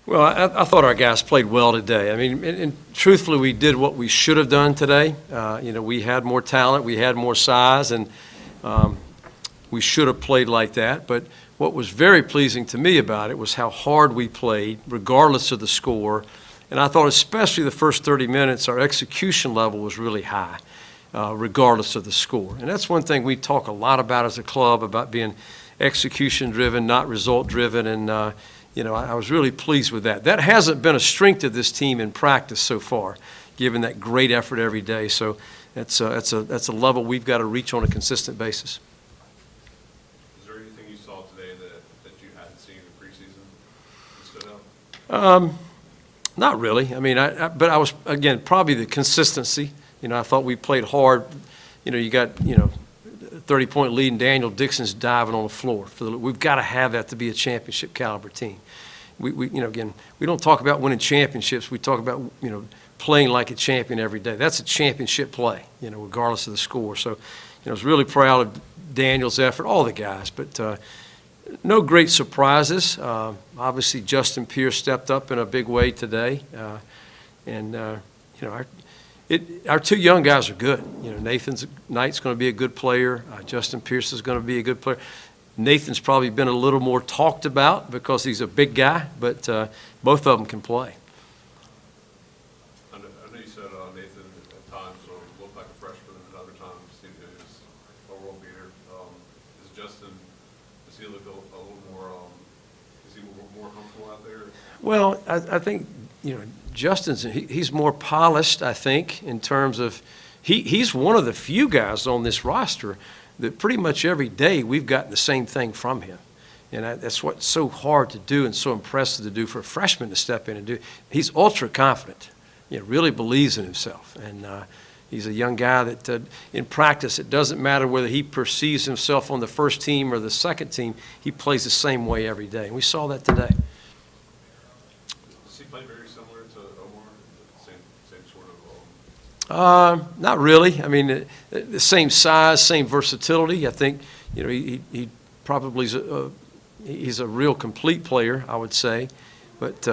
Well, I thought our guys played well today. I mean, and truthfully, we did what we should have done today. We had more talent, we had more size, and we should have played like that. But what was very pleasing to me about it was how hard we played, regardless of the score. And I thought especially the first 30 minutes, our execution level was really high, regardless of the score. And that's one thing we talk a lot about as a club, about being execution-driven, not result-driven, and I was really pleased with that. That hasn't been a strength of this team in practice so far, given that great effort every day. So that's a level we've got to reach on a consistent basis. Is there anything you saw today that you hadn't seen in the preseason that stood out? Not really. I mean, but I was, again, probably the consistency. I thought we played hard. You got, 30-point lead, and Daniel Dixon's diving on the floor. We've got to have that to be a championship caliber team. Again, we don't talk about winning championships. We talk about, playing like a champion every day. That's a championship play, regardless of the score. So, I was really proud of Daniel's effort, all the guys, but no great surprises. Obviously, Justin Pierce stepped up in a big way today, our two young guys are good. Nathan Knight's going to be a good player. Justin Pierce is going to be a good player. Nathan's probably been a little more talked about because he's a big guy, but both of them can play. I know you said Nathan at times looked like a freshman, and at other times seemed to be a world beater. Does he look a little more, is he more comfortable out there? Well, I think, he's more polished, I think, in terms of he's one of the few guys on this roster that pretty much every day we've gotten the same thing from him. And that's what's so hard to do and so impressive to do for a freshman to step in and do. He's ultra confident, really believes in himself. And he's a young guy that in practice, it doesn't matter whether he perceives himself on the first team or the second team, he plays the same way every day. And we saw that today. Does he play very similar to Omar? Same sort of? Not really. I mean, the same size, same versatility. I think, he probably he's a real complete player, I would say. But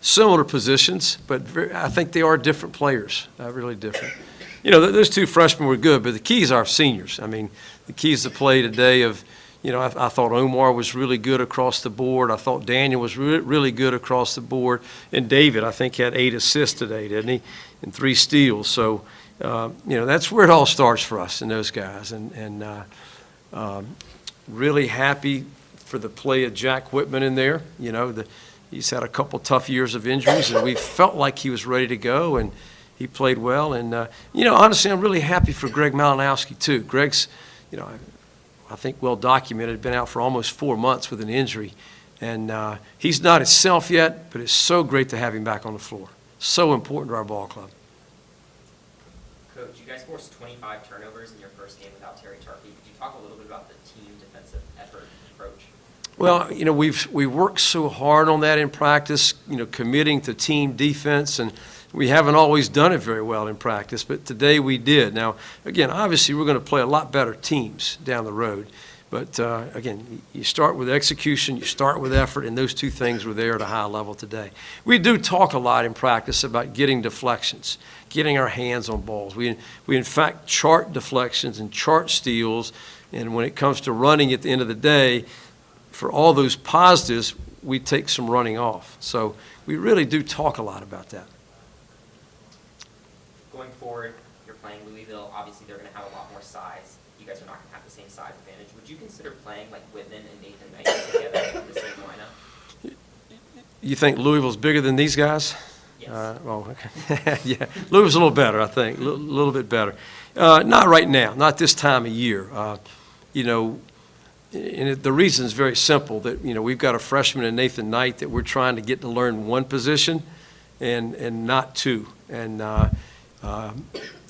similar positions, but I think they are different players, really different. Those two freshmen were good, but the keys are seniors. I mean, the keys to play today of, I thought Omar was really good across the board. I thought Daniel was really good across the board. And David, I think, had 8 assists today, didn't he? And 3 steals. So, that's where it all starts for us and those guys. And really happy for the play of Jack Whitman in there. He's had a couple tough years of injuries, and we felt like he was ready to go, and he played well. And, honestly, I'm really happy for Greg Malinowski, too. Greg's, I think well documented, been out for almost 4 months with an injury. And he's not himself yet, but it's so great to have him back on the floor. So important to our ball club. Coach, you guys forced 25 turnovers in your first game without Terry Tarkey. Could you talk a little bit about the team defensive effort approach? Well, we've worked so hard on that in practice, committing to team defense, and we haven't always done it very well in practice, but today we did. Now, again, obviously we're going to play a lot better teams down the road, but again, you start with execution, you start with effort, and those two things were there at a high level today. We do talk a lot in practice about getting deflections, getting our hands on balls. We in fact chart deflections and chart steals, and when it comes to running at the end of the day, for all those positives, we take some running off. So we really do talk a lot about that. Going forward, you're playing Louisville. Obviously, they're going to have a lot more size. You guys are not going to have the same size advantage. Would you consider playing like Whitman and Nathan Knight together in the same lineup? You think Louisville's bigger than these guys? Yes. Okay. Yeah, Louisville's a little better, I think, a little bit better. Not right now, not this time of year. And the reason is very simple, that, we've got a freshman in Nathan Knight that we're trying to get to learn one position and not two. And,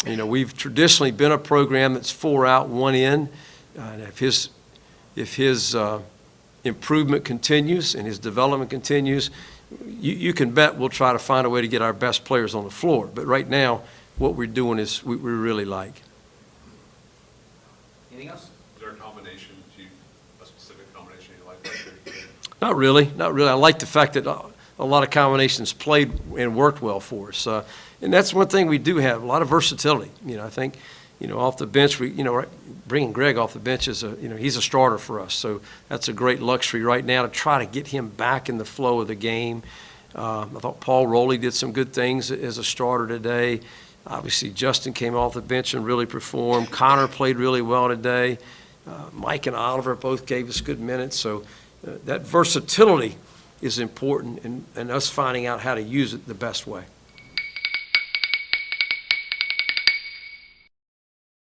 we've traditionally been a program that's 4 out, 1 in. And if his improvement continues and his development continues, you can bet we'll try to find a way to get our best players on the floor. But right now, what we're doing is we really like. Anything else? Is there a combination that you a specific combination you like? That you're- Not really, not really. I like the fact that a lot of combinations played and worked well for us. And that's one thing we do have, a lot of versatility. I think, off the bench, right, bringing Greg off the bench is he's a starter for us. So that's a great luxury right now to try to get him back in the flow of the game. I thought Paul Rowley did some good things as a starter today. Obviously, Justin came off the bench and really performed. Connor played really well today. Mike and Oliver both gave us good minutes. So that versatility is important, and us finding out how to use it the best way.